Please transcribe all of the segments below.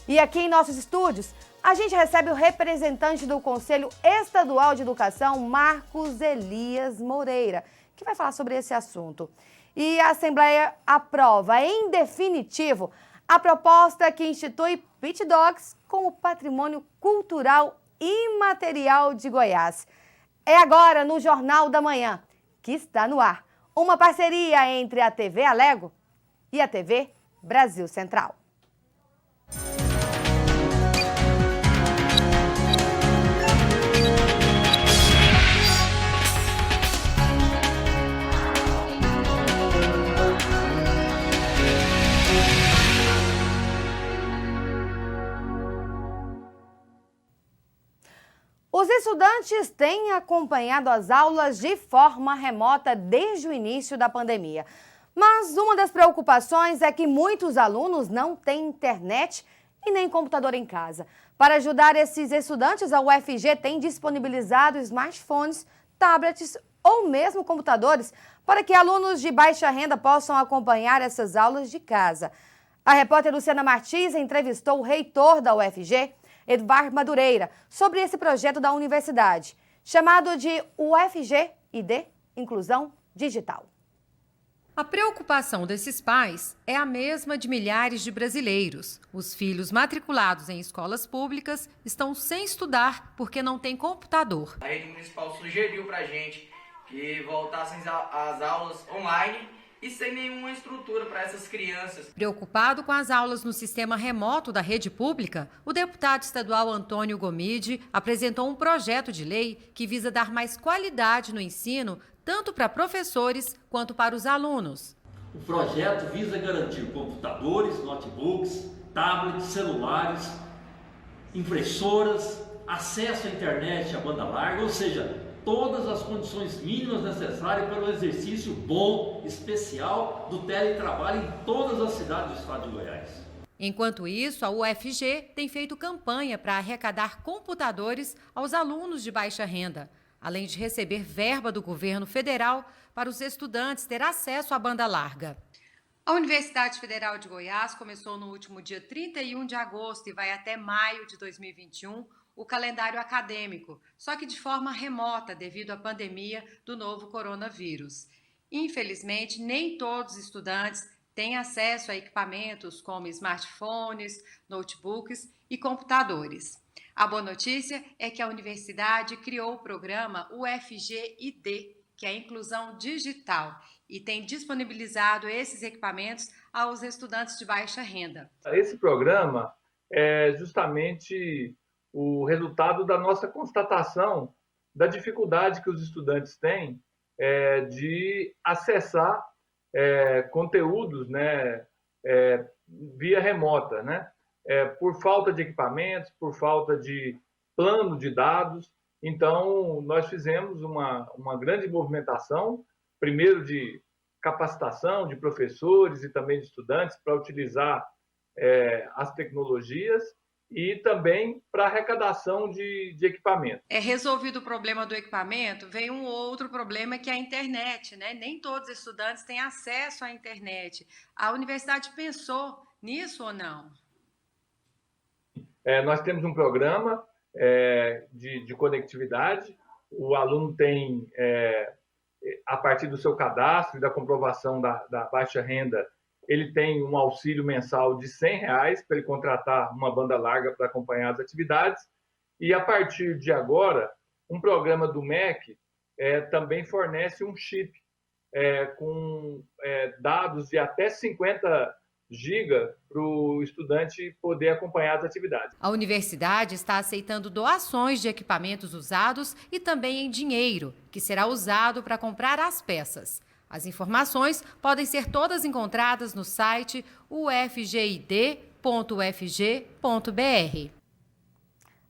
E aqui em nossos estúdios, a gente recebe o representante do Conselho Estadual de Educação, Marcos Elias Moreira, que vai falar sobre esse assunto. E a Assembleia aprova, em definitivo, a proposta que institui Pit Dogs como patrimônio cultural imaterial de Goiás. É agora no Jornal da Manhã, que está no ar, uma parceria entre a TV Alego e a TV Brasil Central. Os estudantes têm acompanhado as aulas de forma remota desde o início da pandemia. Mas uma das preocupações é que muitos alunos não têm internet e nem computador em casa. Para ajudar esses estudantes, a UFG tem disponibilizado smartphones, tablets ou mesmo computadores para que alunos de baixa renda possam acompanhar essas aulas de casa. A repórter Luciana Martins entrevistou o reitor da UFG, Eduardo Madureira, sobre esse projeto da universidade, chamado de UFG-ID Inclusão Digital. A preocupação desses pais é a mesma de milhares de brasileiros. Os filhos matriculados em escolas públicas estão sem estudar porque não têm computador. A rede municipal sugeriu para a gente que voltassem as aulas online e sem nenhuma estrutura para essas crianças. Preocupado com as aulas no sistema remoto da rede pública, o deputado estadual Antônio Gomide apresentou um projeto de lei que visa dar mais qualidade no ensino, tanto para professores quanto para os alunos. O projeto visa garantir computadores, notebooks, tablets, celulares, impressoras, acesso à internet, à banda larga, ou seja, todas as condições mínimas necessárias para o exercício bom, especial do teletrabalho em todas as cidades do estado de Goiás. Enquanto isso, a UFG tem feito campanha para arrecadar computadores aos alunos de baixa renda, além de receber verba do governo federal para os estudantes ter acesso à banda larga. A Universidade Federal de Goiás começou no último dia 31 de agosto e vai até maio de 2021 o calendário acadêmico, só que de forma remota devido à pandemia do novo coronavírus. Infelizmente, nem todos os estudantes têm acesso a equipamentos como smartphones, notebooks e computadores. A boa notícia é que a universidade criou o programa UFG-ID, que é a Inclusão Digital, e tem disponibilizado esses equipamentos aos estudantes de baixa renda. Esse programa é justamente o resultado da nossa constatação da dificuldade que os estudantes têm de acessar conteúdos, né, via remota, né, por falta de equipamentos, por falta de plano de dados. Então, nós fizemos uma grande movimentação, primeiro de capacitação de professores e também de estudantes para utilizar as tecnologias, e também para arrecadação de equipamento. Resolvido o problema do equipamento, vem um outro problema que é a internet, né? Nem todos os estudantes têm acesso à internet. A universidade pensou nisso ou não? Nós temos um programa de conectividade. O aluno tem, a partir do seu cadastro e da comprovação da baixa renda, ele tem um auxílio mensal de R$100 para ele contratar uma banda larga para acompanhar as atividades. E, a partir de agora, um programa do MEC também fornece um chip com dados de até 50 GB para o estudante poder acompanhar as atividades. A universidade está aceitando doações de equipamentos usados e também em dinheiro, que será usado para comprar as peças. As informações podem ser todas encontradas no site ufgid.ufg.br.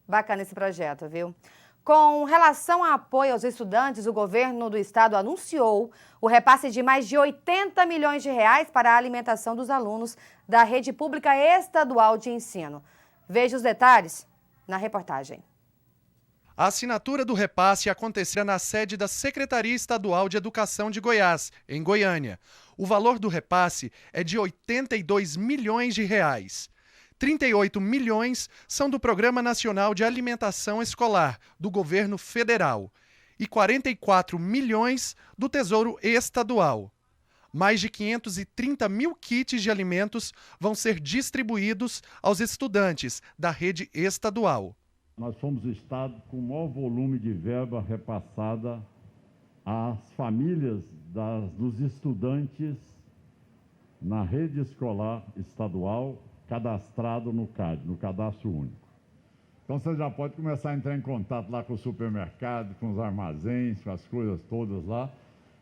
Bacana esse projeto, viu? Com relação a apoio aos estudantes, o governo do estado anunciou o repasse de mais de R$80 milhões para a alimentação dos alunos da rede pública estadual de ensino. Veja os detalhes na reportagem. A assinatura do repasse acontecerá na sede da Secretaria Estadual de Educação de Goiás, em Goiânia. O valor do repasse é de R$82 milhões. 38 milhões são do Programa Nacional de Alimentação Escolar, do governo federal, e 44 milhões do Tesouro Estadual. Mais de 530 mil kits de alimentos vão ser distribuídos aos estudantes da rede estadual. Nós fomos o estado com o maior volume de verba repassada às famílias dos estudantes na rede escolar estadual cadastrado no CAD, no Cadastro Único. Então você já pode começar a entrar em contato lá com o supermercado, com os armazéns, com as coisas todas lá,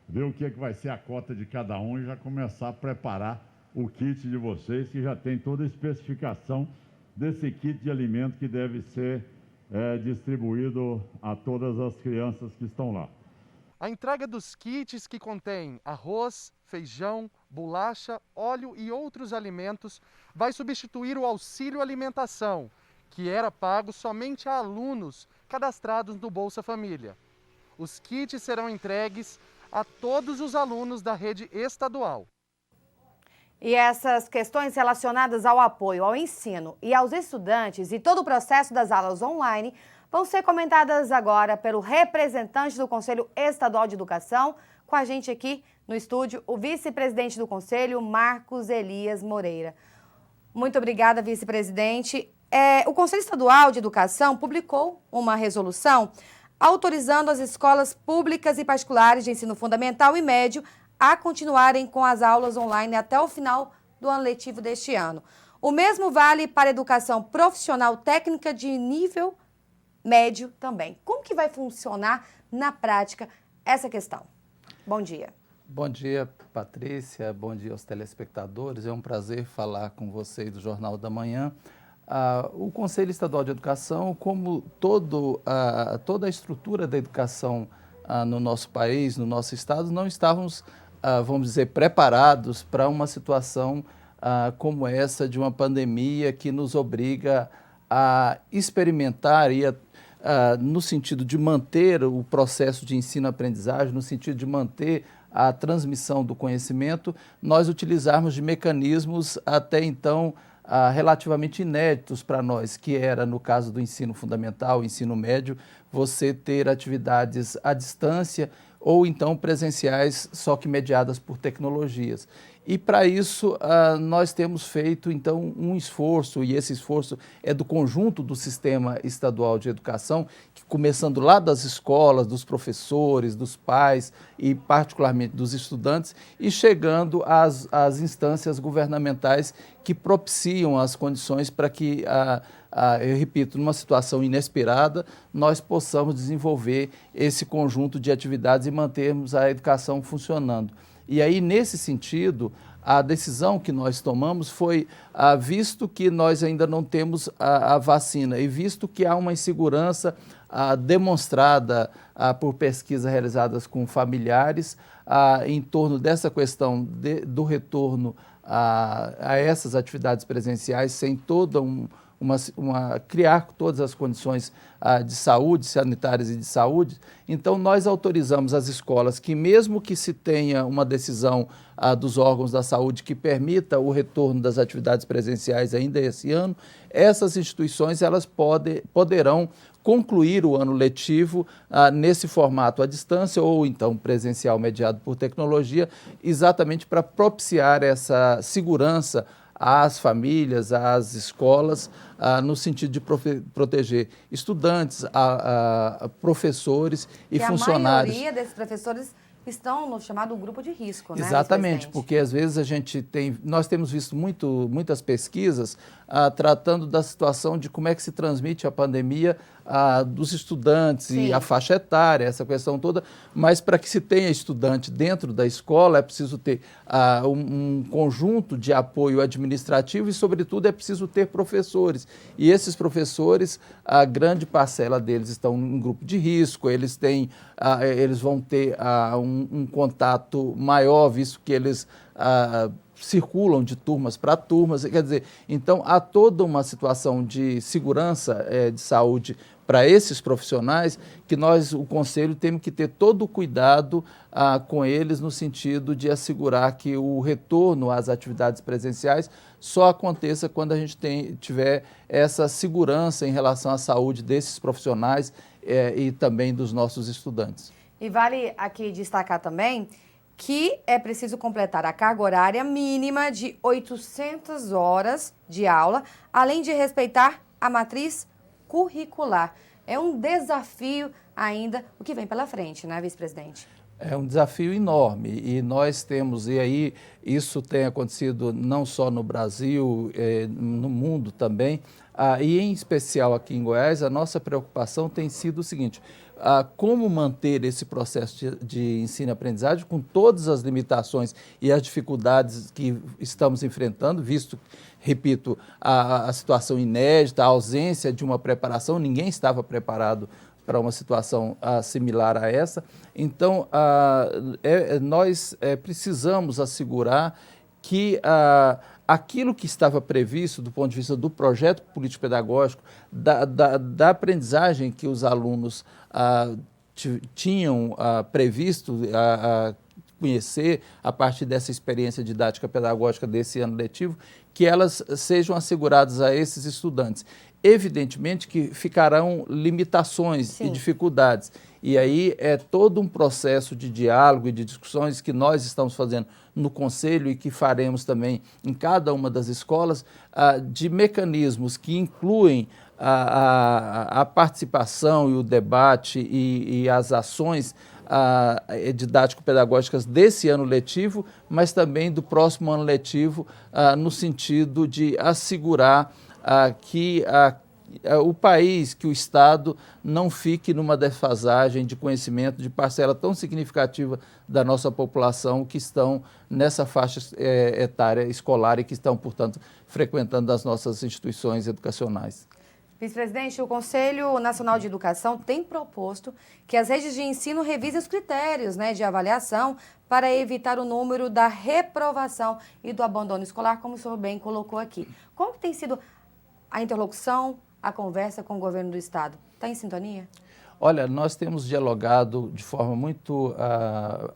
ver o que vai ser a cota de cada um e já começar a preparar o kit de vocês, que já tem toda a especificação desse kit de alimento que deve ser distribuído a todas as crianças que estão lá. A entrega dos kits, que contém arroz, feijão, bolacha, óleo e outros alimentos, vai substituir o auxílio alimentação, que era pago somente a alunos cadastrados no Bolsa Família. Os kits serão entregues a todos os alunos da rede estadual. E essas questões relacionadas ao apoio ao ensino e aos estudantes e todo o processo das aulas online vão ser comentadas agora pelo representante do Conselho Estadual de Educação, com a gente aqui no estúdio, o vice-presidente do Conselho, Marcos Elias Moreira. Muito obrigada, vice-presidente. O Conselho Estadual de Educação publicou uma resolução autorizando as escolas públicas e particulares de ensino fundamental e médio a continuarem com as aulas online até o final do ano letivo deste ano. O mesmo vale para a educação profissional técnica de nível médio também. Como que vai funcionar na prática essa questão? Bom dia. Bom dia, Patrícia. Bom dia aos telespectadores. É um prazer falar com vocês do Jornal da Manhã. O Conselho Estadual de Educação, como toda a estrutura da educação no nosso país, no nosso estado, não estávamos, vamos dizer, preparados para uma situação como essa de uma pandemia que nos obriga a experimentar e no sentido de manter o processo de ensino-aprendizagem, no sentido de manter a transmissão do conhecimento, nós utilizarmos de mecanismos até então relativamente inéditos para nós, que era, no caso do ensino fundamental, ensino médio, você ter atividades à distância ou então presenciais, só que mediadas por tecnologias. E para isso nós temos feito então um esforço, e esse esforço é do conjunto do Sistema Estadual de Educação, que começando lá das escolas, dos professores, dos pais e particularmente dos estudantes, e chegando às instâncias governamentais que propiciam as condições para que, eu repito, numa situação inesperada, nós possamos desenvolver esse conjunto de atividades e mantermos a educação funcionando. E aí, nesse sentido, a decisão que nós tomamos foi, visto que nós ainda não temos a vacina e visto que há uma insegurança demonstrada por pesquisas realizadas com familiares em torno dessa questão do retorno a essas atividades presenciais, sem toda criar todas as condições de saúde, sanitárias e de saúde. Então, nós autorizamos as escolas que, mesmo que se tenha uma decisão dos órgãos da saúde que permita o retorno das atividades presenciais ainda esse ano, essas instituições elas poderão concluir o ano letivo nesse formato à distância ou então presencial mediado por tecnologia, exatamente para propiciar essa segurança às famílias, às escolas, no sentido de proteger estudantes, professores e funcionários. A maioria desses professores estão no chamado grupo de risco, né? Exatamente, porque às vezes nós temos visto muitas pesquisas tratando da situação de como é que se transmite a pandemia dos estudantes. Sim. E a faixa etária, essa questão toda, mas para que se tenha estudante dentro da escola é preciso ter um conjunto de apoio administrativo e, sobretudo, é preciso ter professores. E esses professores, a grande parcela deles estão em grupo de risco, eles vão ter um contato maior, visto que eles circulam de turmas para turmas, quer dizer, então há toda uma situação de segurança de saúde para esses profissionais que nós, o Conselho, temos que ter todo o cuidado com eles no sentido de assegurar que o retorno às atividades presenciais só aconteça quando a gente tiver essa segurança em relação à saúde desses profissionais e também dos nossos estudantes. E vale aqui destacar também que é preciso completar a carga horária mínima de 800 horas de aula, além de respeitar a matriz curricular. É um desafio ainda o que vem pela frente, né, vice-presidente? É um desafio enorme e nós temos, e aí isso tem acontecido não só no Brasil, no mundo também, e em especial aqui em Goiás, a nossa preocupação tem sido o seguinte: como manter esse processo de ensino e aprendizagem com todas as limitações e as dificuldades que estamos enfrentando, visto, repito, a situação inédita, a ausência de uma preparação, ninguém estava preparado para uma situação similar a essa. Então, nós precisamos assegurar que aquilo que estava previsto do ponto de vista do projeto político-pedagógico, da aprendizagem que os alunos tinham previsto conhecer a partir dessa experiência didática pedagógica desse ano letivo, que elas sejam asseguradas a esses estudantes. Evidentemente que ficarão limitações Sim. e dificuldades. E aí é todo um processo de diálogo e de discussões que nós estamos fazendo no Conselho e que faremos também em cada uma das escolas, de mecanismos que incluem a participação e o debate e as ações didático-pedagógicas desse ano letivo, mas também do próximo ano letivo, no sentido de assegurar que o país, que o Estado não fique numa defasagem de conhecimento de parcela tão significativa da nossa população que estão nessa faixa etária escolar e que estão, portanto, frequentando as nossas instituições educacionais. Vice-presidente, o Conselho Nacional de Educação tem proposto que as redes de ensino revisem os critérios, né, de avaliação para evitar o número da reprovação e do abandono escolar, como o senhor bem colocou aqui. Como que tem sido a interlocução, a conversa com o governo do Estado? Está em sintonia? Olha, nós temos dialogado de forma muito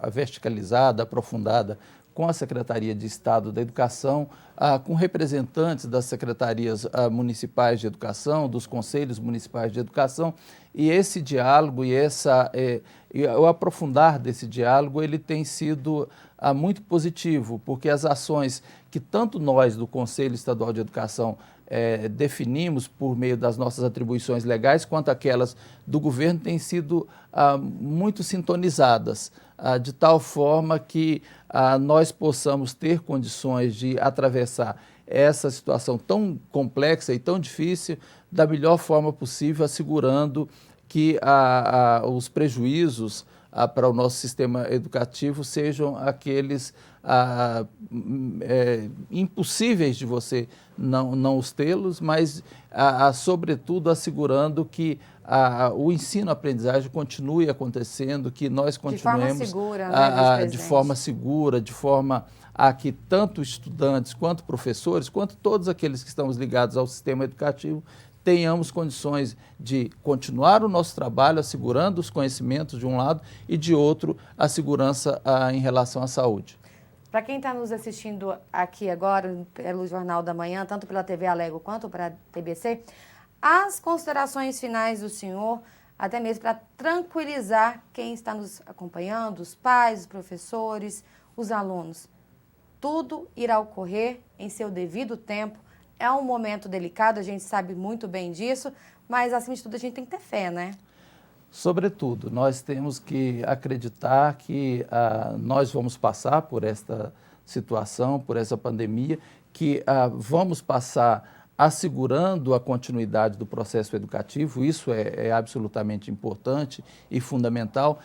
verticalizada, aprofundada, com a Secretaria de Estado da Educação, com representantes das secretarias municipais de educação, dos conselhos municipais de educação, e esse diálogo e o aprofundar desse diálogo, ele tem sido muito positivo, porque as ações que tanto nós do Conselho Estadual de Educação definimos por meio das nossas atribuições legais, quanto aquelas do governo, têm sido muito sintonizadas, de tal forma que nós possamos ter condições de atravessar essa situação tão complexa e tão difícil da melhor forma possível, assegurando que os prejuízos para o nosso sistema educativo sejam aqueles impossíveis de você não os tê-los, mas, sobretudo, assegurando que o ensino-aprendizagem continue acontecendo, que nós continuemos de forma segura, né, de forma segura, de forma a que tanto estudantes, quanto professores, quanto todos aqueles que estamos ligados ao sistema educativo, tenhamos condições de continuar o nosso trabalho assegurando os conhecimentos de um lado e de outro a segurança em relação à saúde. Para quem está nos assistindo aqui agora pelo Jornal da Manhã, tanto pela TV Alego quanto para a TBC, as considerações finais do senhor, até mesmo para tranquilizar quem está nos acompanhando, os pais, os professores, os alunos. Tudo irá ocorrer em seu devido tempo. É um momento delicado, a gente sabe muito bem disso, mas acima de tudo a gente tem que ter fé, né? Sobretudo, nós temos que acreditar que nós vamos passar por esta situação, por essa pandemia, que vamos passar assegurando a continuidade do processo educativo, isso é absolutamente importante e fundamental,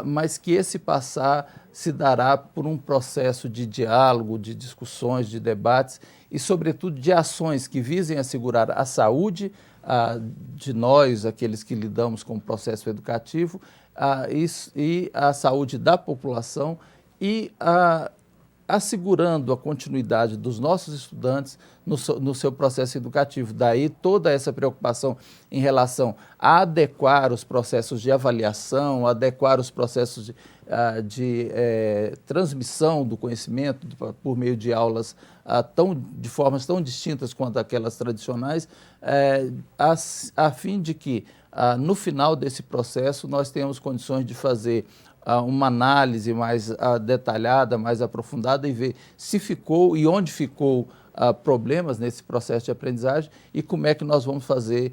mas que esse passar se dará por um processo de diálogo, de discussões, de debates e, sobretudo, de ações que visem assegurar a saúde de nós, aqueles que lidamos com o processo educativo, e a saúde da população e assegurando a continuidade dos nossos estudantes no seu processo educativo. Daí toda essa preocupação em relação a adequar os processos de avaliação, adequar os processos de transmissão do conhecimento por meio de aulas de formas tão distintas quanto aquelas tradicionais, a fim de que no final desse processo nós tenhamos condições de fazer uma análise mais detalhada, mais aprofundada e ver se ficou e onde ficou problemas nesse processo de aprendizagem e como é que nós vamos fazer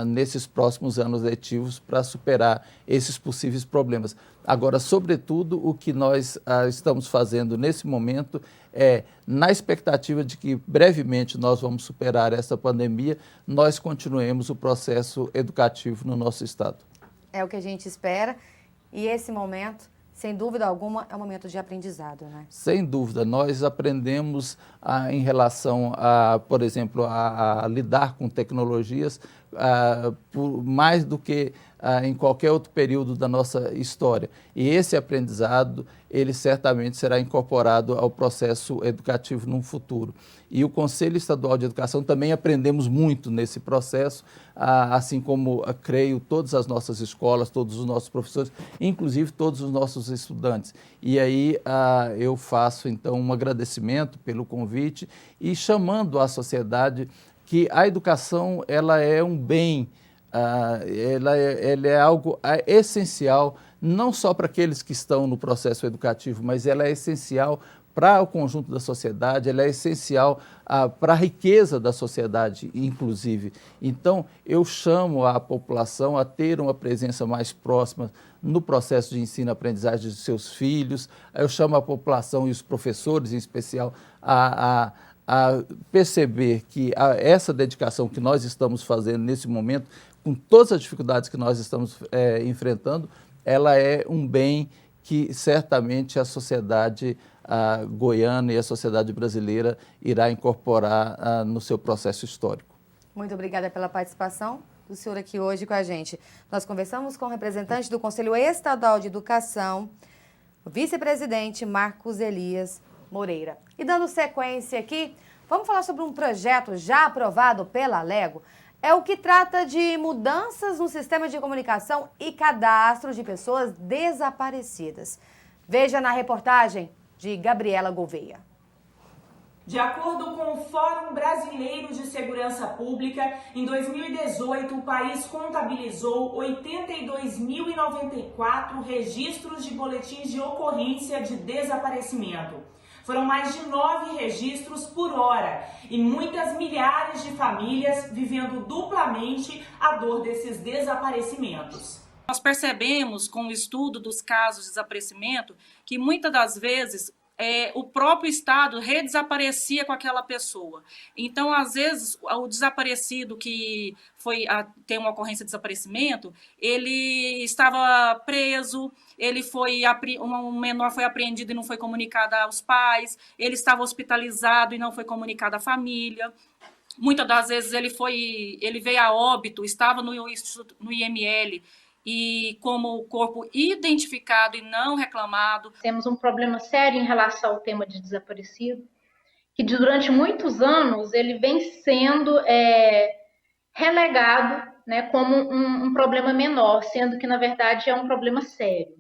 nesses próximos anos letivos para superar esses possíveis problemas. Agora, sobretudo, o que nós estamos fazendo nesse momento na expectativa de que brevemente nós vamos superar essa pandemia, nós continuemos o processo educativo no nosso estado. É o que a gente espera. E esse momento, sem dúvida alguma, é um momento de aprendizado, né? Sem dúvida. Nós aprendemos em relação, por exemplo, a lidar com tecnologias mais do que em qualquer outro período da nossa história. E esse aprendizado, ele certamente será incorporado ao processo educativo no futuro. E o Conselho Estadual de Educação também aprendemos muito nesse processo, assim como, creio, todas as nossas escolas, todos os nossos professores, inclusive todos os nossos estudantes. E aí eu faço, então, um agradecimento pelo convite e chamando a sociedade que a educação ela é um bem, ela é algo essencial, não só para aqueles que estão no processo educativo, mas ela é essencial para o conjunto da sociedade, ela é essencial para a riqueza da sociedade, inclusive. Então, eu chamo a população a ter uma presença mais próxima no processo de ensino-aprendizagem de seus filhos, eu chamo a população e os professores, em especial, a perceber que essa dedicação que nós estamos fazendo nesse momento, com todas as dificuldades que nós estamos enfrentando, ela é um bem que certamente a sociedade goiana e a sociedade brasileira irá incorporar no seu processo histórico. Muito obrigada pela participação do senhor aqui hoje com a gente. Nós conversamos com o representante do Conselho Estadual de Educação, o vice-presidente Marcos Elias Moreira. E dando sequência aqui, vamos falar sobre um projeto já aprovado pela Alego. É o que trata de mudanças no sistema de comunicação e cadastro de pessoas desaparecidas. Veja na reportagem de Gabriela Gouveia. De acordo com o Fórum Brasileiro de Segurança Pública, em 2018 o país contabilizou 82.094 registros de boletins de ocorrência de desaparecimento. Foram mais de 9 registros por hora e muitas milhares de famílias vivendo duplamente a dor desses desaparecimentos. Nós percebemos com o estudo dos casos de desaparecimento que muitas das vezes o próprio Estado redesaparecia com aquela pessoa. Então, às vezes, o desaparecido que tem uma ocorrência de desaparecimento, ele estava preso, um menor foi apreendido e não foi comunicado aos pais, ele estava hospitalizado e não foi comunicado à família. Muitas das vezes ele veio a óbito, estava no IML, e como corpo identificado e não reclamado. Temos um problema sério em relação ao tema de desaparecido, que durante muitos anos ele vem sendo relegado, né, como um problema menor, sendo que na verdade é um problema sério.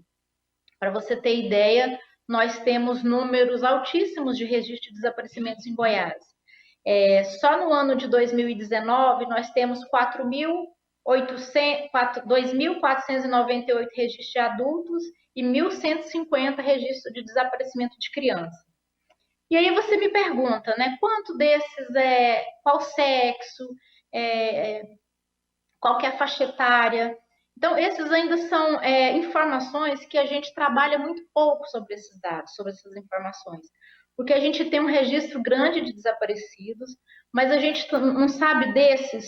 Para você ter ideia, nós temos números altíssimos de registro de desaparecimentos em Goiás. Só no ano de 2019 nós temos 2.498 registros de adultos e 1.150 registros de desaparecimento de criança. E aí você me pergunta, né, quanto desses qual sexo, qual que é a faixa etária? Então, esses ainda são informações que a gente trabalha muito pouco sobre esses dados, sobre essas informações. Porque a gente tem um registro grande de desaparecidos, mas a gente não sabe desses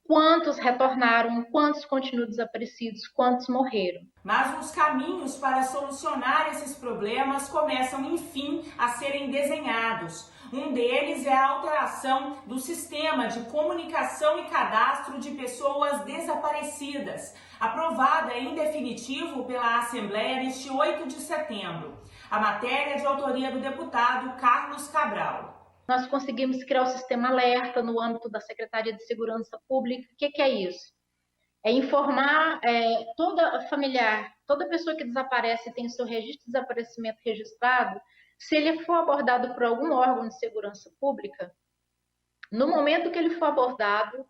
quantos retornaram, quantos continuam desaparecidos, quantos morreram. Mas os caminhos para solucionar esses problemas começam, enfim, a serem desenhados. Um deles é a alteração do sistema de comunicação e cadastro de pessoas desaparecidas, aprovada em definitivo pela Assembleia neste 8 de setembro. A matéria é de autoria do deputado Carlos Cabral. Nós conseguimos criar o sistema alerta no âmbito da Secretaria de Segurança Pública. O que é isso? É informar toda familiar, toda pessoa que desaparece e tem o seu registro de desaparecimento registrado, se ele for abordado por algum órgão de segurança pública, no momento que ele for abordado,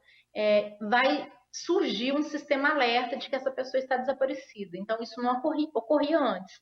vai surgir um sistema alerta de que essa pessoa está desaparecida. Então, isso não ocorria antes.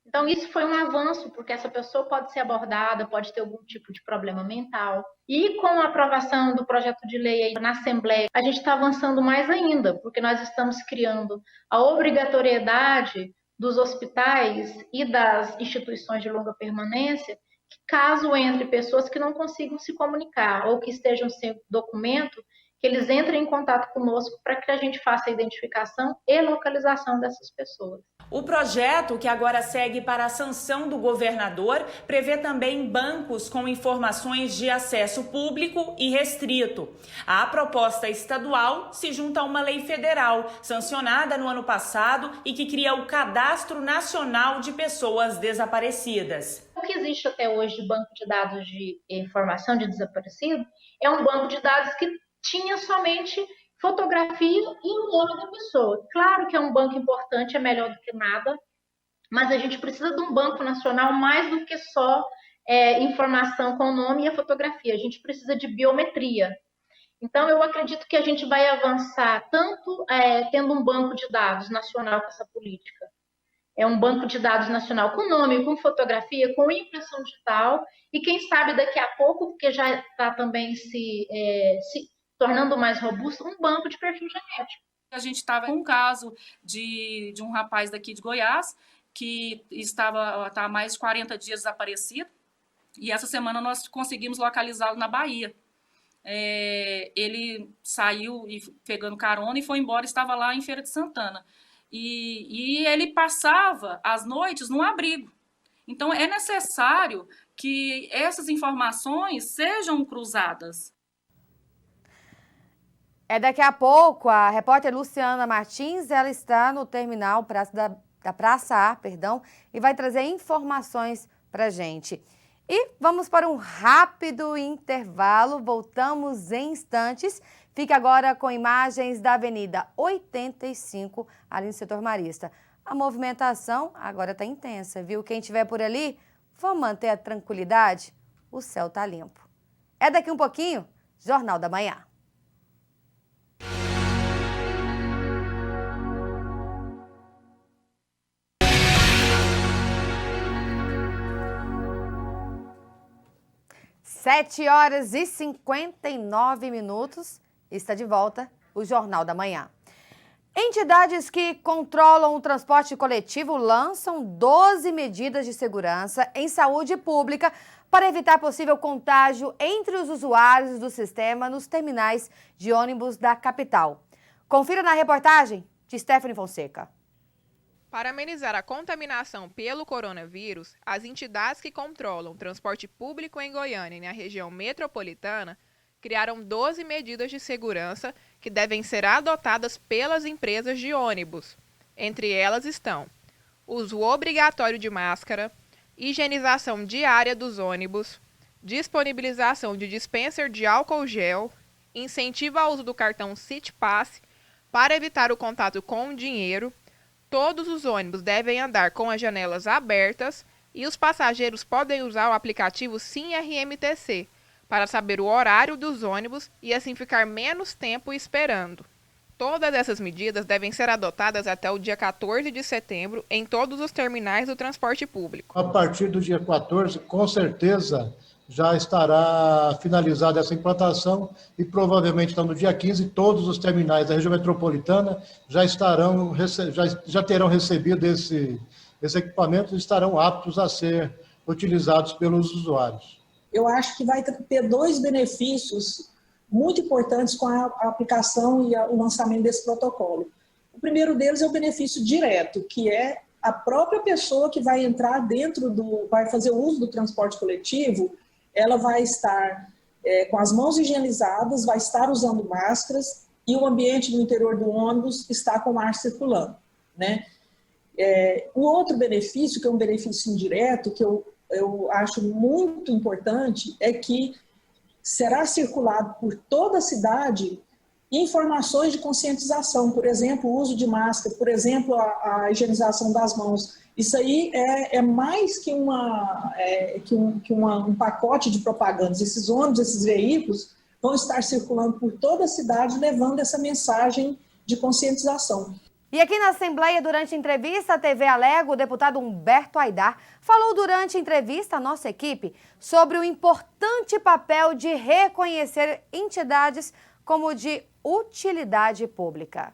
Então, isso foi um avanço, porque essa pessoa pode ser abordada, pode ter algum tipo de problema mental. E com a aprovação do projeto de lei aí na Assembleia, a gente está avançando mais ainda, porque nós estamos criando a obrigatoriedade dos hospitais e das instituições de longa permanência, que caso entre pessoas que não consigam se comunicar ou que estejam sem documento, que eles entrem em contato conosco para que a gente faça a identificação e localização dessas pessoas. O projeto, que agora segue para a sanção do governador, prevê também bancos com informações de acesso público e restrito. A proposta estadual se junta a uma lei federal, sancionada no ano passado e que cria o Cadastro Nacional de Pessoas Desaparecidas. O que existe até hoje de banco de dados de informação de desaparecido é um banco de dados que tinha somente fotografia e o nome da pessoa. Claro que é um banco importante, é melhor do que nada, mas a gente precisa de um banco nacional mais do que só informação com o nome e a fotografia. A gente precisa de biometria. Então, eu acredito que a gente vai avançar tanto tendo um banco de dados nacional com essa política. É um banco de dados nacional com nome, com fotografia, com impressão digital, e quem sabe daqui a pouco, porque já está também se tornando mais robusto, um banco de perfil genético. A gente estava com um caso de um rapaz daqui de Goiás que está há mais de 40 dias desaparecido, e essa semana nós conseguimos localizá-lo na Bahia. Ele saiu pegando carona e foi embora, estava lá em Feira de Santana. E ele passava as noites num abrigo. Então, é necessário que essas informações sejam cruzadas. Daqui a pouco, a repórter Luciana Martins, ela está no terminal da Praça A, e vai trazer informações para a gente. E vamos para um rápido intervalo, voltamos em instantes. Fique agora com imagens da Avenida 85, ali no setor Marista. A movimentação agora está intensa, viu? Quem estiver por ali, vamos manter a tranquilidade? O céu está limpo. É daqui um pouquinho, Jornal da Manhã. Sete horas e 59 minutos, está de volta o Jornal da Manhã. Entidades que controlam o transporte coletivo lançam 12 medidas de segurança em saúde pública para evitar possível contágio entre os usuários do sistema nos terminais de ônibus da capital. Confira na reportagem de Stephanie Fonseca. Para amenizar a contaminação pelo coronavírus, as entidades que controlam o transporte público em Goiânia e na região metropolitana criaram 12 medidas de segurança que devem ser adotadas pelas empresas de ônibus. Entre elas estão uso obrigatório de máscara, higienização diária dos ônibus, disponibilização de dispenser de álcool gel, incentivo ao uso do cartão City Pass para evitar o contato com o dinheiro. Todos os ônibus devem andar com as janelas abertas e os passageiros podem usar o aplicativo Sim RMTC para saber o horário dos ônibus e assim ficar menos tempo esperando. Todas essas medidas devem ser adotadas até o dia 14 de setembro em todos os terminais do transporte público. A partir do dia 14, com certeza, já estará finalizada essa implantação e provavelmente então, no dia 15 todos os terminais da região metropolitana já terão recebido esse equipamento e estarão aptos a ser utilizados pelos usuários. Eu acho que vai ter dois benefícios muito importantes com a aplicação e o lançamento desse protocolo. O primeiro deles é o benefício direto, que é a própria pessoa que vai entrar vai fazer o uso do transporte coletivo, ela vai estar com as mãos higienizadas, vai estar usando máscaras e o ambiente no interior do ônibus está com o ar circulando, né? O outro benefício, que é um benefício indireto, que eu acho muito importante, é que será circulado por toda a cidade informações de conscientização, por exemplo, o uso de máscara, por exemplo, a higienização das mãos. Isso aí é mais que um pacote de propagandas. Esses ônibus, esses veículos vão estar circulando por toda a cidade levando essa mensagem de conscientização. E aqui na Assembleia, durante a entrevista à TV Alego, o deputado Humberto Aidar falou durante a entrevista à nossa equipe sobre o importante papel de reconhecer entidades como de utilidade pública.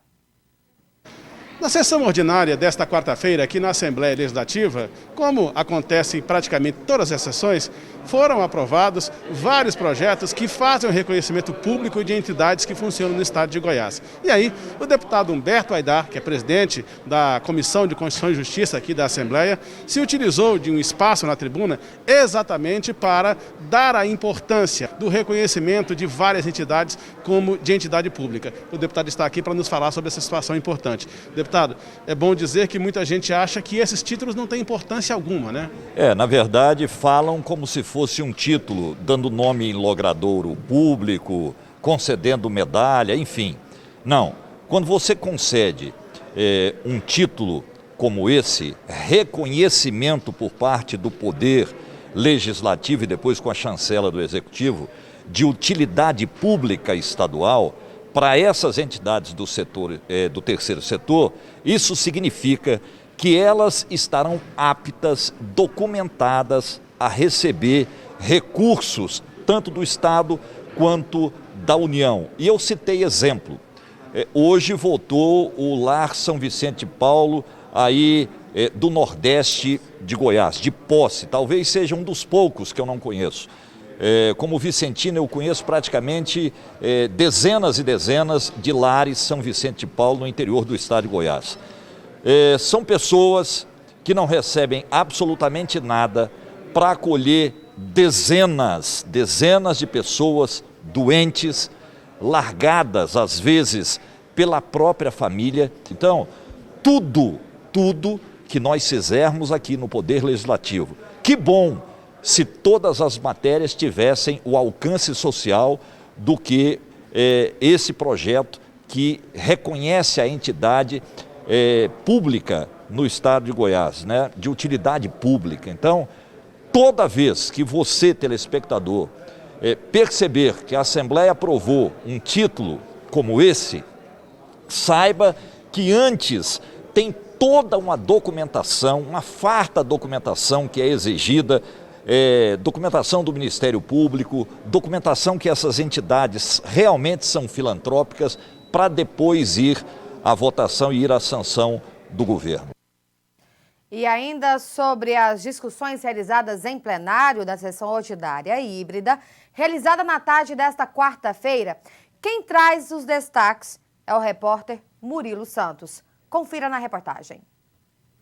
Na sessão ordinária desta quarta-feira aqui na Assembleia Legislativa, como acontece em praticamente todas as sessões, foram aprovados vários projetos que fazem o reconhecimento público de entidades que funcionam no estado de Goiás. E aí, o deputado Humberto Aidar, que é presidente da Comissão de Constituição e Justiça aqui da Assembleia, se utilizou de um espaço na tribuna exatamente para dar a importância do reconhecimento de várias entidades como de entidade pública. O deputado está aqui para nos falar sobre essa situação importante. Deputado, é bom dizer que muita gente acha que esses títulos não têm importância alguma, né? Na verdade, falam como se fosse um título, dando nome em logradouro público, concedendo medalha, enfim. Não, quando você concede um título como esse, reconhecimento por parte do Poder Legislativo e depois com a chancela do Executivo, de utilidade pública estadual, para essas entidades do setor, do terceiro setor, isso significa que elas estarão aptas, documentadas a receber recursos, tanto do Estado quanto da União. E eu citei exemplo. Hoje votou o Lar São Vicente de Paulo, aí do Nordeste de Goiás, de posse, talvez seja um dos poucos que eu não conheço. Como vicentino, eu conheço praticamente dezenas e dezenas de lares São Vicente de Paulo no interior do estado de Goiás. São pessoas que não recebem absolutamente nada para acolher dezenas de pessoas doentes, largadas às vezes pela própria família. Então, tudo que nós fizermos aqui no Poder Legislativo, que bom se todas as matérias tivessem o alcance social do que esse projeto que reconhece a entidade pública no estado de Goiás, né, de utilidade pública. Então, toda vez que você, telespectador, perceber que a Assembleia aprovou um título como esse, saiba que antes tem toda uma documentação, uma farta documentação que é exigida, documentação do Ministério Público, documentação que essas entidades realmente são filantrópicas, para depois ir à votação e ir à sanção do governo. E ainda sobre as discussões realizadas em plenário da sessão ordinária híbrida, realizada na tarde desta quarta-feira, quem traz os destaques é o repórter Murilo Santos. Confira na reportagem.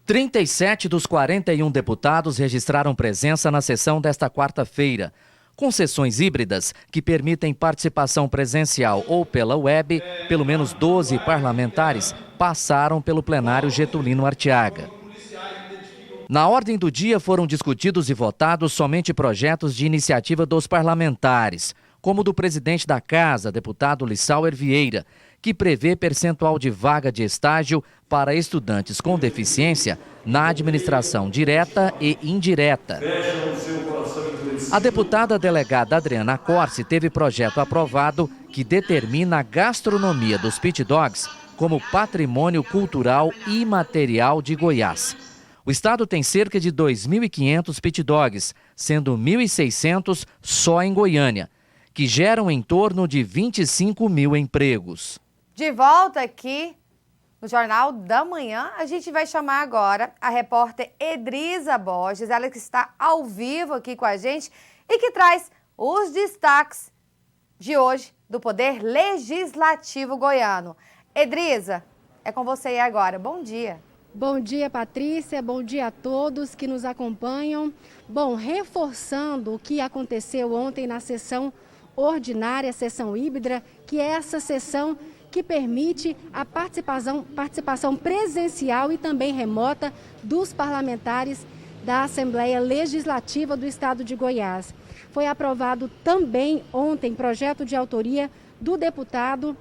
37 dos 41 deputados registraram presença na sessão desta quarta-feira. Com sessões híbridas que permitem participação presencial ou pela web, pelo menos 12 parlamentares passaram pelo plenário Getulino Arteaga. Na ordem do dia foram discutidos e votados somente projetos de iniciativa dos parlamentares, como o do presidente da Casa, deputado Lissauer Vieira, que prevê percentual de vaga de estágio para estudantes com deficiência na administração direta e indireta. A deputada delegada Adriana Corsi teve projeto aprovado que determina a gastronomia dos pit dogs como patrimônio cultural imaterial de Goiás. O estado tem cerca de 2.500 pit dogs, sendo 1.600 só em Goiânia, que geram em torno de 25 mil empregos. De volta aqui no Jornal da Manhã, a gente vai chamar agora a repórter Edrisa Borges, ela que está ao vivo aqui com a gente e que traz os destaques de hoje do Poder Legislativo goiano. Edrisa, é com você aí agora. Bom dia. Bom dia, Patrícia. Bom dia a todos que nos acompanham. Bom, reforçando o que aconteceu ontem na sessão ordinária, sessão híbrida, que é essa sessão que permite a participação presencial e também remota dos parlamentares da Assembleia Legislativa do Estado de Goiás. Foi aprovado também ontem projeto de autoria do deputado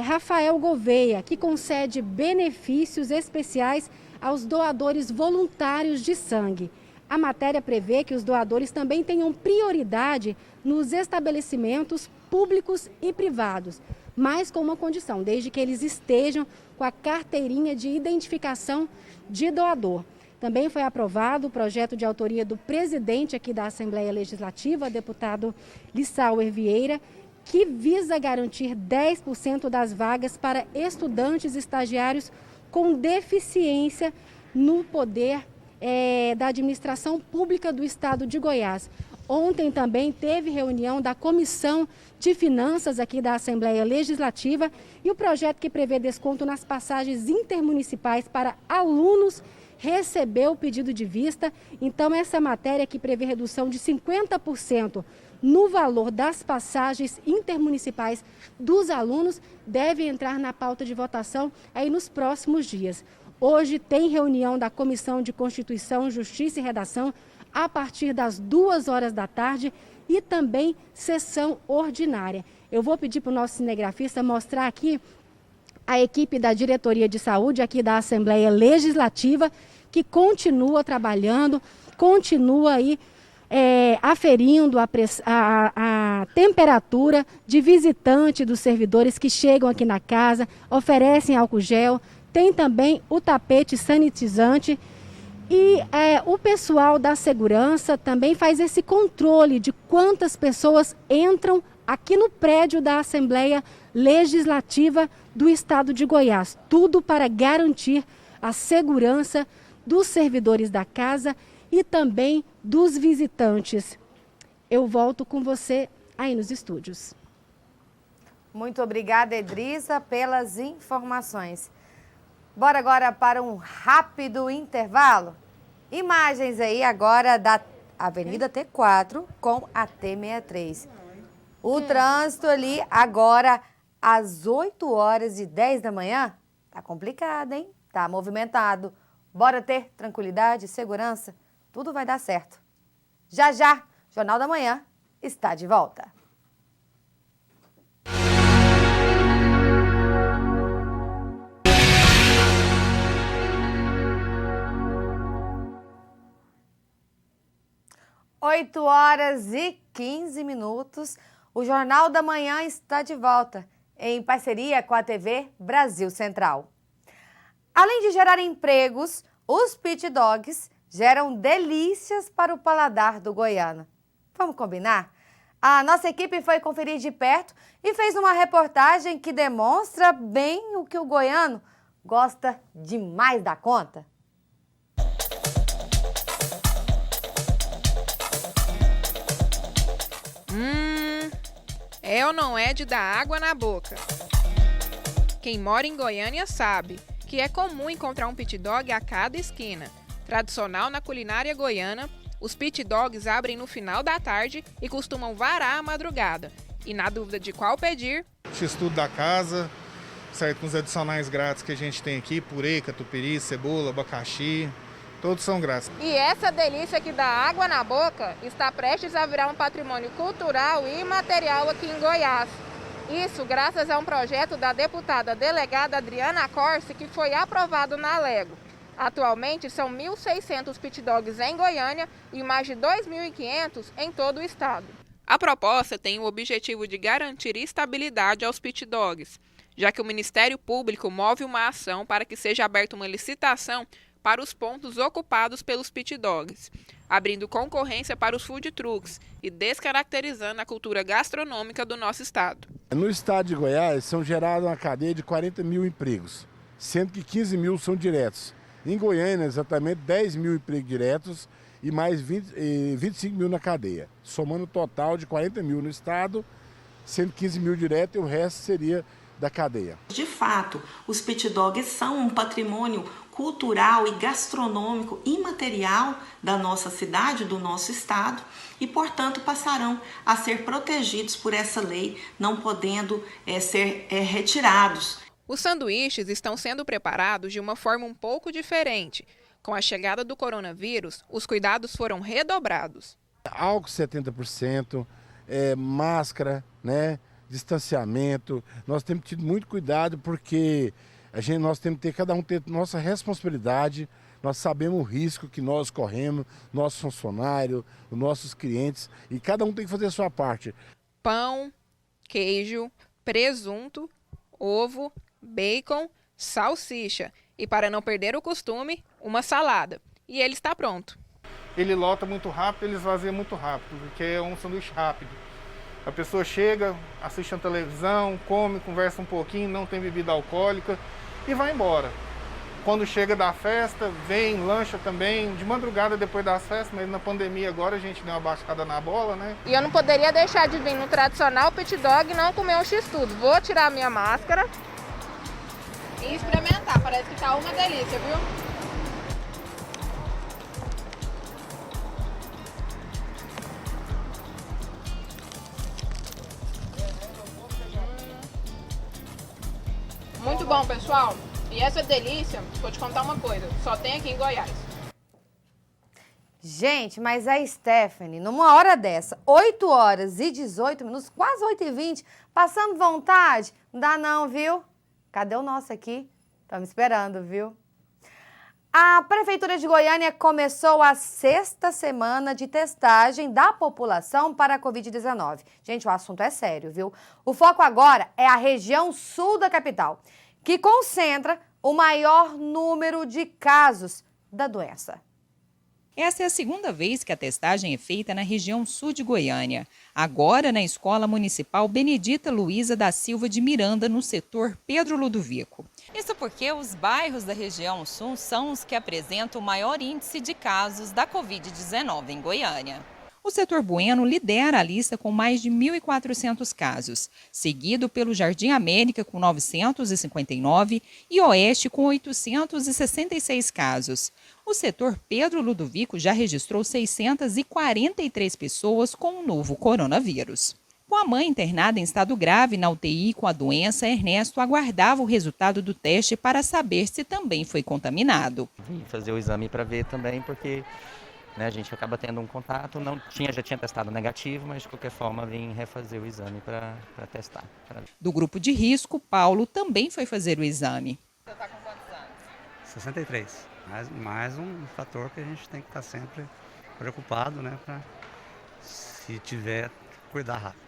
Rafael Gouveia, que concede benefícios especiais aos doadores voluntários de sangue. A matéria prevê que os doadores também tenham prioridade nos estabelecimentos públicos e privados, mas com uma condição, desde que eles estejam com a carteirinha de identificação de doador. Também foi aprovado o projeto de autoria do presidente aqui da Assembleia Legislativa, deputado Lissauer Vieira, que visa garantir 10% das vagas para estudantes estagiários com deficiência no poder da administração pública do Estado de Goiás. Ontem também teve reunião da Comissão de Finanças aqui da Assembleia Legislativa e o projeto que prevê desconto nas passagens intermunicipais para alunos recebeu o pedido de vista. Então, essa matéria que prevê redução de 50% no valor das passagens intermunicipais dos alunos deve entrar na pauta de votação aí nos próximos dias. Hoje tem reunião da Comissão de Constituição, Justiça e Redação a partir das 2 horas da tarde e também sessão ordinária. Eu vou pedir para o nosso cinegrafista mostrar aqui a equipe da Diretoria de Saúde aqui da Assembleia Legislativa, que continua trabalhando, continua aí aferindo a temperatura de visitante dos servidores que chegam aqui na casa, oferecem álcool gel, tem também o tapete sanitizante e o pessoal da segurança também faz esse controle de quantas pessoas entram aqui no prédio da Assembleia Legislativa do Estado de Goiás. Tudo para garantir a segurança dos servidores da casa e também dos visitantes. Eu volto com você aí nos estúdios. Muito obrigada, Edrissa, pelas informações. Bora agora para um rápido intervalo. Imagens aí agora da Avenida T4 com a T63. O trânsito ali agora às 8h10 da manhã. Tá complicado, hein? Tá movimentado. Bora ter tranquilidade, segurança? Tudo vai dar certo. Já já, Jornal da Manhã está de volta. Oito horas e 15 minutos. O Jornal da Manhã está de volta, em parceria com a TV Brasil Central. Além de gerar empregos, os pit dogs geram delícias para o paladar do goiano. Vamos combinar? A nossa equipe foi conferir de perto e fez uma reportagem que demonstra bem o que o goiano gosta demais da conta. É ou não é de dar água na boca? Quem mora em Goiânia sabe que é comum encontrar um pit dog a cada esquina. Tradicional na culinária goiana, os pit dogs abrem no final da tarde e costumam varar a madrugada. E na dúvida de qual pedir, X-tudo da casa, certo, com os adicionais grátis que a gente tem aqui, purê, catupiry, cebola, abacaxi, todos são grátis. E essa delícia que dá água na boca está prestes a virar um patrimônio cultural e imaterial aqui em Goiás. Isso graças a um projeto da deputada delegada Adriana Corsi, que foi aprovado na Alego. Atualmente são 1.600 pit dogs em Goiânia e mais de 2.500 em todo o estado. A proposta tem o objetivo de garantir estabilidade aos pit dogs, já que o Ministério Público move uma ação para que seja aberta uma licitação para os pontos ocupados pelos pit dogs, abrindo concorrência para os food trucks e descaracterizando a cultura gastronômica do nosso estado. No estado de Goiás são gerados uma cadeia de 40 mil empregos, sendo que 15 mil são diretos. Em Goiânia, exatamente 10 mil empregos diretos e mais 25 mil na cadeia, somando um total de 40 mil no estado, sendo 15 mil direto e o resto seria da cadeia. De fato, os pit dogs são um patrimônio cultural e gastronômico imaterial da nossa cidade, do nosso estado, e, portanto, passarão a ser protegidos por essa lei, não podendo ser retirados. Os sanduíches estão sendo preparados de uma forma um pouco diferente. Com a chegada do coronavírus, os cuidados foram redobrados. Álcool 70%, máscara, né, distanciamento. Nós temos tido muito cuidado porque nós temos que ter, cada um ter nossa responsabilidade. Nós sabemos o risco que nós corremos, nossos funcionários, os nossos clientes, e cada um tem que fazer a sua parte. Pão, queijo, presunto, ovo, bacon, salsicha e, para não perder o costume, uma salada. E ele está pronto. Ele lota muito rápido, ele esvazia muito rápido, porque é um sanduíche rápido. A pessoa chega, assiste a televisão, come, conversa um pouquinho, não tem bebida alcoólica e vai embora. Quando chega da festa, vem, lancha também, de madrugada depois das festas, mas na pandemia agora a gente deu uma baixada na bola, né? E eu não poderia deixar de vir no tradicional pit dog e não comer um x-tudo. Vou tirar a minha máscara e experimentar, parece que tá uma delícia, viu? Muito bom, pessoal. E essa delícia, vou te contar uma coisa, só tem aqui em Goiás. Gente, mas a Stephanie, numa hora dessa, 8 horas e 18 minutos, quase 8h20, passando vontade, não dá não, viu? Cadê o nosso aqui? Estamos esperando, viu? A Prefeitura de Goiânia começou a 6ª semana de testagem da população para a Covid-19. Gente, o assunto é sério, viu? O foco agora é a região sul da capital, que concentra o maior número de casos da doença. Essa é a 2ª vez que a testagem é feita na região sul de Goiânia. Agora na Escola Municipal Benedita Luiza da Silva de Miranda, no setor Pedro Ludovico. Isso porque os bairros da região sul são os que apresentam o maior índice de casos da Covid-19 em Goiânia. O setor Bueno lidera a lista com mais de 1.400 casos, seguido pelo Jardim América com 959 e Oeste com 866 casos. O setor Pedro Ludovico já registrou 643 pessoas com o novo coronavírus. Com a mãe internada em estado grave na UTI com a doença, Ernesto aguardava o resultado do teste para saber se também foi contaminado. Vim fazer o exame para ver também, porque a gente acaba tendo um contato, já tinha testado negativo, mas de qualquer forma vim refazer o exame para testar. Do grupo de risco, Paulo também foi fazer o exame. Você está com quantos anos? 63. Mais um fator que a gente tem que estar sempre preocupado, né, para, se tiver, cuidar rápido.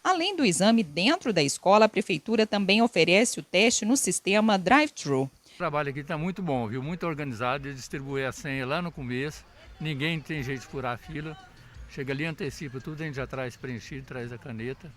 Além do exame dentro da escola, a Prefeitura também oferece o teste no sistema drive-thru. O trabalho aqui está muito bom, viu? Muito organizado, ele distribui a senha lá no começo, ninguém tem jeito de furar a fila, chega ali, antecipa tudo, a gente já traz preenchido, traz a caneta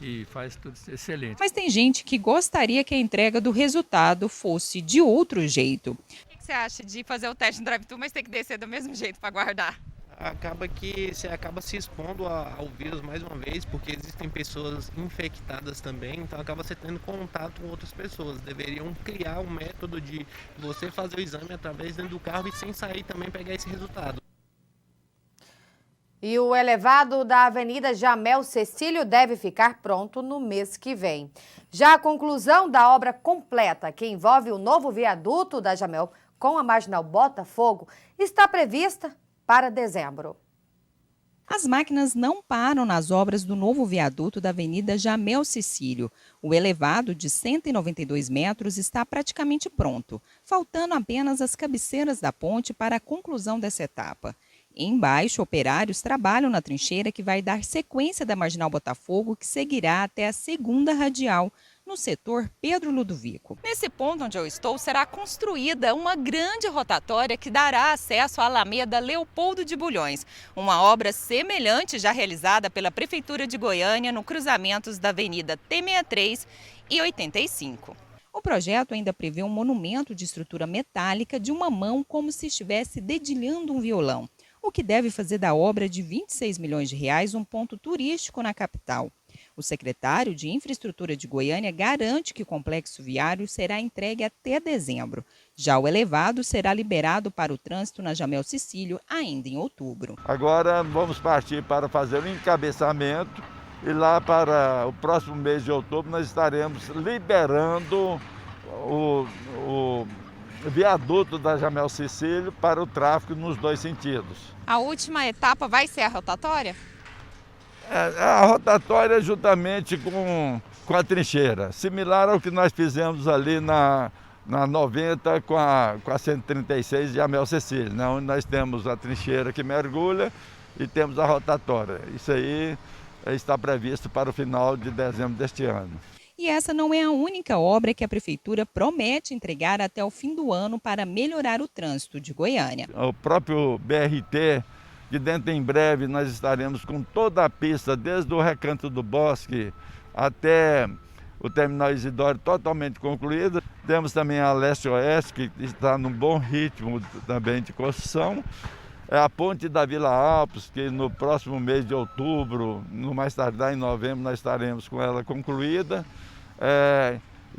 e faz tudo excelente. Mas tem gente que gostaria que a entrega do resultado fosse de outro jeito. O que você acha de fazer o teste no drive-thru, mas ter que descer do mesmo jeito para guardar? Acaba que você acaba se expondo ao vírus mais uma vez, porque existem pessoas infectadas também, então acaba você tendo contato com outras pessoas. Deveriam criar um método de você fazer o exame através dentro do carro e sem sair também pegar esse resultado. E o elevado da Avenida Jamel Cecílio deve ficar pronto no mês que vem. Já a conclusão da obra completa, que envolve o novo viaduto da Jamel com a Marginal Botafogo, está prevista para dezembro. As máquinas não param nas obras do novo viaduto da Avenida Jamel Cecílio. O elevado de 192 metros está praticamente pronto, faltando apenas as cabeceiras da ponte para a conclusão dessa etapa. Embaixo, operários trabalham na trincheira que vai dar sequência da Marginal Botafogo, que seguirá até a 2ª radial, no setor Pedro Ludovico. Nesse ponto onde eu estou, será construída uma grande rotatória que dará acesso à Alameda Leopoldo de Bulhões, uma obra semelhante já realizada pela Prefeitura de Goiânia no cruzamentos da Avenida T63 e 85. O projeto ainda prevê um monumento de estrutura metálica de uma mão como se estivesse dedilhando um violão, o que deve fazer da obra de R$ 26 milhões um ponto turístico na capital. O secretário de Infraestrutura de Goiânia garante que o complexo viário será entregue até dezembro. Já o elevado será liberado para o trânsito na Jamel Cecílio ainda em outubro. Agora vamos partir para fazer o encabeçamento e lá para o próximo mês de outubro nós estaremos liberando o viaduto da Jamel Cecílio para o tráfego nos dois sentidos. A última etapa vai ser a rotatória? A rotatória juntamente com a trincheira, similar ao que nós fizemos ali na 90 com a 136 de Jamel Cecílio, né, onde nós temos a trincheira que mergulha e temos a rotatória. Isso aí está previsto para o final de dezembro deste ano. E essa não é a única obra que a Prefeitura promete entregar até o fim do ano para melhorar o trânsito de Goiânia. O próprio BRT, que dentro em breve nós estaremos com toda a pista, desde o Recanto do Bosque até o Terminal Isidoro totalmente concluída. Temos também a Leste-Oeste, que está num bom ritmo também de construção. A ponte da Vila Alpes, que no próximo mês de outubro, no mais tardar em novembro, nós estaremos com ela concluída.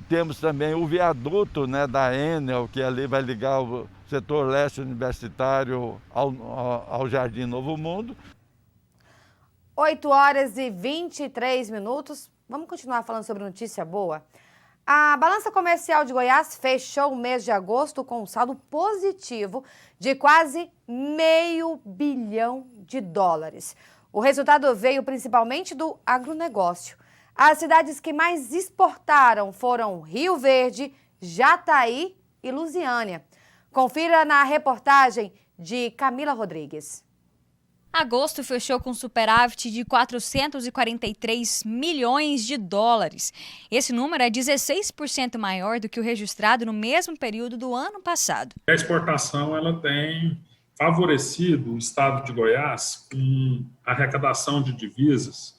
Temos também o viaduto, né, da Enel, que ali vai ligar o setor leste universitário ao Jardim Novo Mundo. 8h23. Vamos continuar falando sobre notícia boa? A balança comercial de Goiás fechou o mês de agosto com um saldo positivo de quase $500 bilhão. O resultado veio principalmente do agronegócio. As cidades que mais exportaram foram Rio Verde, Jataí e Lusiânia. Confira na reportagem de Camila Rodrigues. Agosto fechou com superávit de $443 milhões. Esse número é 16% maior do que o registrado no mesmo período do ano passado. A exportação ela tem favorecido o estado de Goiás com a arrecadação de divisas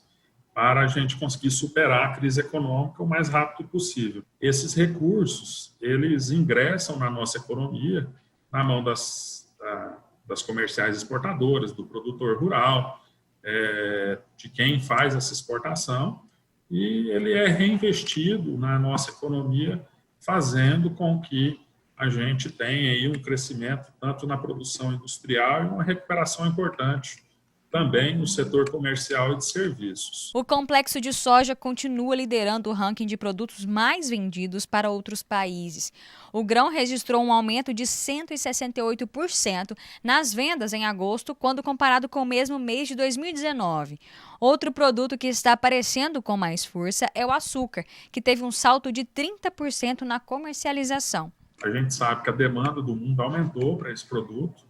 para a gente conseguir superar a crise econômica o mais rápido possível. Esses recursos, eles ingressam na nossa economia, na mão das comerciais exportadoras, do produtor rural, de quem faz essa exportação, e ele é reinvestido na nossa economia, fazendo com que a gente tenha aí um crescimento tanto na produção industrial e uma recuperação importante também no setor comercial e de serviços. O complexo de soja continua liderando o ranking de produtos mais vendidos para outros países. O grão registrou um aumento de 168% nas vendas em agosto, quando comparado com o mesmo mês de 2019. Outro produto que está aparecendo com mais força é o açúcar, que teve um salto de 30% na comercialização. A gente sabe que a demanda do mundo aumentou para esse produto,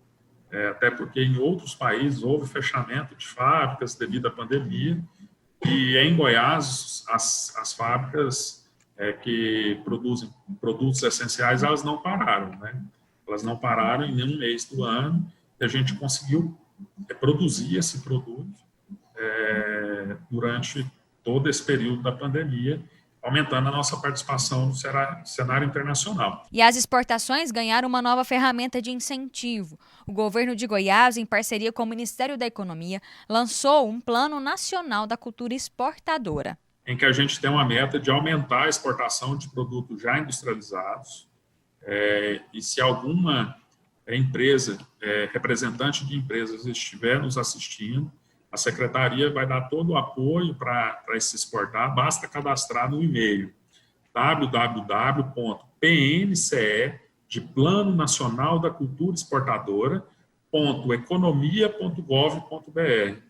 até porque em outros países houve fechamento de fábricas devido à pandemia, e em Goiás as fábricas que produzem produtos essenciais, elas não pararam, né? Elas não pararam em nenhum mês do ano, e a gente conseguiu produzir esse produto durante todo esse período da pandemia, aumentando a nossa participação no cenário internacional. E as exportações ganharam uma nova ferramenta de incentivo. O governo de Goiás, em parceria com o Ministério da Economia, lançou um Plano Nacional da Cultura Exportadora, em que a gente tem uma meta de aumentar a exportação de produtos já industrializados, e se alguma empresa, representante de empresas estiver nos assistindo, a Secretaria vai dar todo o apoio para se exportar, basta cadastrar no e-mail www.pnce, de Plano Nacional da Cultura Exportadora, .economia.gov.br.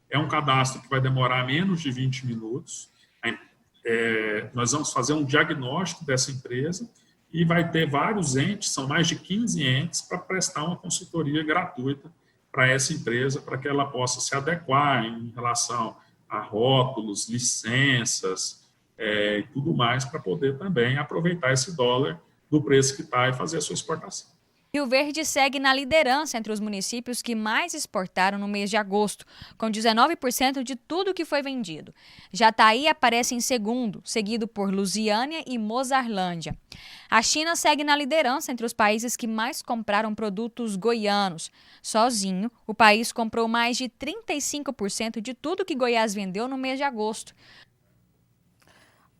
É um cadastro que vai demorar menos de 20 minutos. Nós vamos fazer um diagnóstico dessa empresa e vai ter vários entes, são mais de 15 entes, para prestar uma consultoria gratuita para essa empresa, para que ela possa se adequar em relação a rótulos, licenças e tudo mais, para poder também aproveitar esse dólar do preço que está e fazer a sua exportação. Rio Verde segue na liderança entre os municípios que mais exportaram no mês de agosto, com 19% de tudo que foi vendido. Jataí aparece em segundo, seguido por Lusiânia e Mozarlândia. A China segue na liderança entre os países que mais compraram produtos goianos. Sozinho, o país comprou mais de 35% de tudo que Goiás vendeu no mês de agosto.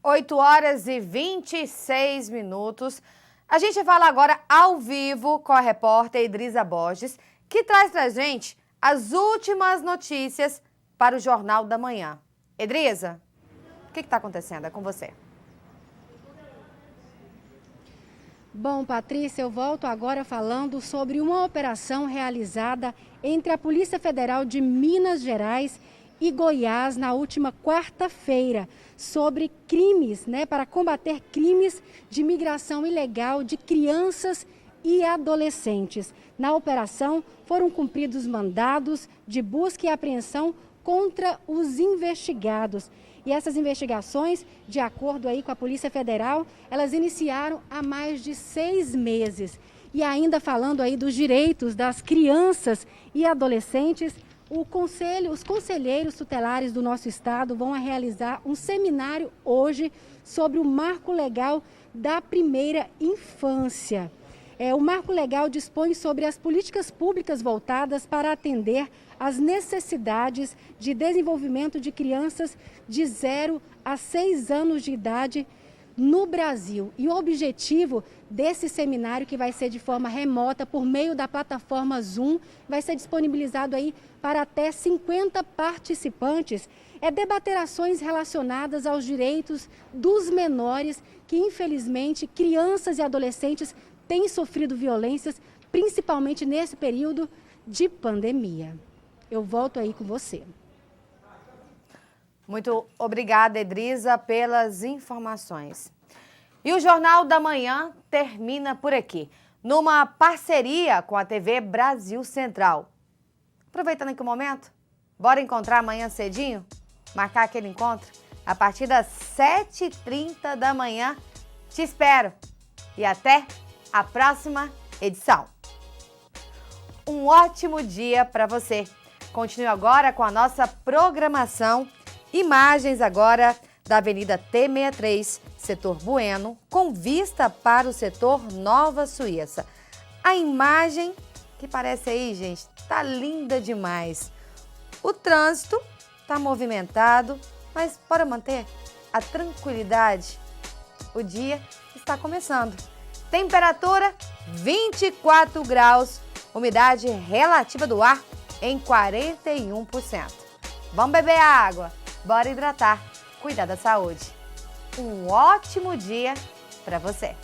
8h26. A gente fala agora ao vivo com a repórter Idrisa Borges, que traz pra gente as últimas notícias para o Jornal da Manhã. Idrisa, o que está acontecendo? É com você. Bom, Patrícia, eu volto agora falando sobre uma operação realizada entre a Polícia Federal de Minas Gerais e Goiás na última quarta-feira sobre crimes, para combater crimes de migração ilegal de crianças e adolescentes. Na operação foram cumpridos mandados de busca e apreensão contra os investigados. E essas investigações, de acordo aí com a Polícia Federal, elas iniciaram há mais de 6 meses. E ainda falando aí dos direitos das crianças e adolescentes, os conselheiros tutelares do nosso estado vão realizar um seminário hoje sobre o marco legal da primeira infância. O marco legal dispõe sobre as políticas públicas voltadas para atender às necessidades de desenvolvimento de crianças de 0 a 6 anos de idade no Brasil. E o objetivo desse seminário, que vai ser de forma remota por meio da plataforma Zoom, vai ser disponibilizado aí para até 50 participantes, é debater ações relacionadas aos direitos dos menores que, infelizmente, crianças e adolescentes têm sofrido violências, principalmente nesse período de pandemia. Eu volto aí com você. Muito obrigada, Idrisa, pelas informações. E o Jornal da Manhã termina por aqui, numa parceria com a TV Brasil Central. Aproveitando aqui o momento, bora encontrar amanhã cedinho? Marcar aquele encontro? A partir das 7h30 da manhã. Te espero. E até a próxima edição. Um ótimo dia para você. Continue agora com a nossa programação. Imagens agora da Avenida T63, setor Bueno, com vista para o setor Nova Suíça. A imagem que parece aí, gente, tá linda demais. O trânsito tá movimentado, mas para manter a tranquilidade, o dia está começando. Temperatura 24 graus, umidade relativa do ar em 41%. Vamos beber água, bora hidratar, cuidar da saúde. Um ótimo dia para você.